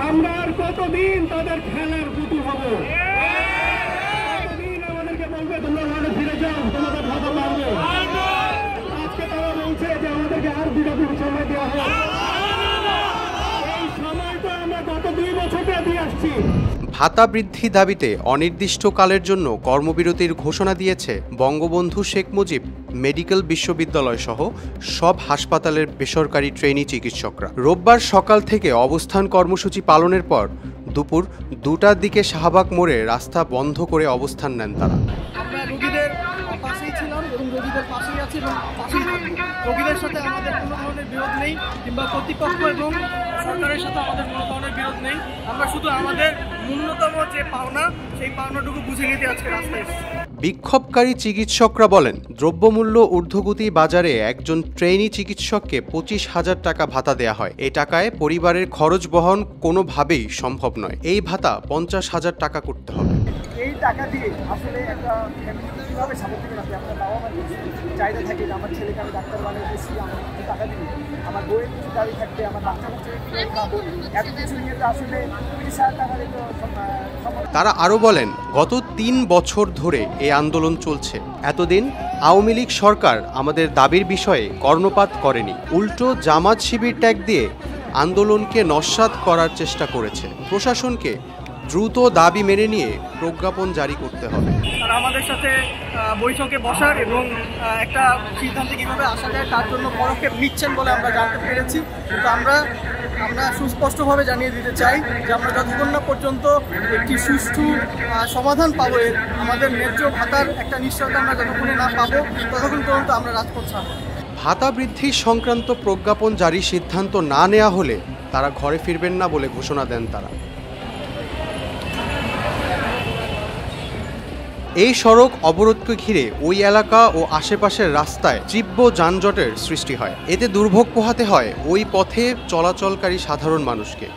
আমরা আর কতদিন তাদের খেলার পুতুল হব? কতদিন আমাদেরকে বলবে তোমরা ঘরে ফিরে যাও, তোমাদের ভাতা পারবে? আজকে তারা বলছে যে আমাদেরকে আর 2 দিন সময় দেওয়া হোক। এই সময় তো আমরা গত 2 বছর দিয়ে আসছি। ভাতা বৃদ্ধি দাবিতে অনির্দিষ্টকালের জন্য কর্মবিরতির ঘোষণা দিয়েছে বঙ্গবন্ধু শেখ মুজিব মেডিকেল বিশ্ববিদ্যালয় সহ সব হাসপাতালের বেসরকারি ট্রেনি চিকিৎসকরা। রোববার সকাল থেকে অবস্থান কর্মসূচি পালনের পর দুপুর 2টার দিকে শাহবাগ মোড়ে রাস্তা বন্ধ করে অবস্থান নেন তারা। আমরা রোগীদের পাশেই ছিলাম এবং রোগীদের পাশেই আছি এবং পাশেই থাকবো। রোগীদের সাথে আমাদের কোনো ধরনের বিরোধ নেই কিংবা কর্তৃপক্ষ এবং সরকারের সাথে আমাদের কোনো ধরনের বিরোধ নেই। আমরা শুধু আমাদের ন্যূনতম যে পাওনা সেই পাওনাটুকু বুঝে নিতে আজকে রাস্তায় এসেছি। বিক্ষোভকারী চিকিৎসকরা বলেন, দ্রব্যমূল্য ঊর্ধ্বগতি বাজারে একজন ট্রেনি চিকিৎসককে 25,000 টাকা ভাতা দেয়া হয়। এই টাকায় পরিবারের খরচ বহন কোনোভাবেই সম্ভব নয়। এই ভাতা 50,000 টাকা করতে হবে। এই টাকা দিয়ে আসলে একটা ফ্যামিলি কীভাবে সাপোর্ট থেকে রাখবে? আপনার বাবা মার চাহিদা থাকে যে আমার ছেলেকে আমি ডাক্তার বানিয়ে দিচ্ছি, আমার কিছু টাকা দিবি, আমার বইয়ের কিছু দাবি থাকবে, আমার বাচ্চা খাবো, এত কিছু নিয়ে তো আসলে 30,000 টাকার তারা আরও বলেন, গত 3 বছর ধরে এই আন্দোলন চলছে। এতদিন আওয়ামী লীগ সরকার আমাদের দাবির বিষয়ে কর্ণপাত করেনি, উল্টো জামাত শিবির ট্যাগ দিয়ে আন্দোলনকে নস্যাৎ করার চেষ্টা করেছে। প্রশাসনকে দ্রুত দাবি মেনে নিয়ে প্রজ্ঞাপন জারি করতে হবে। তারা আমাদের সাথে বৈঠকে বসার এবং একটা সিদ্ধান্তে কীভাবে আসা যায় তার জন্য পদক্ষেপ নিচ্ছেন বলে আমরা জানতে পেরেছি। কিন্তু আমরা সুস্পষ্টভাবে জানিয়ে দিতে চাই যে আমরা যতক্ষণ না পর্যন্ত একটি সুষ্ঠু সমাধান পাবো, আমাদের ন্যায্য ভাতার একটা নিশ্চয়তা আমরা যতক্ষণে না পাবো ততক্ষণ পর্যন্ত আমরা রাজপথ ছাড়ব। ভাতা বৃদ্ধি সংক্রান্ত প্রজ্ঞাপন জারির সিদ্ধান্ত না নেওয়া হলে তারা ঘরে ফিরবেন না বলে ঘোষণা দেন তারা। এই সড়ক অবরোধকে ঘিরে ওই এলাকা ও আশেপাশের রাস্তায় তীব্র যানজটের সৃষ্টি হয়। এতে দুর্ভোগ পোহাতে হয় ওই পথে চলাচলকারী সাধারণ মানুষকে।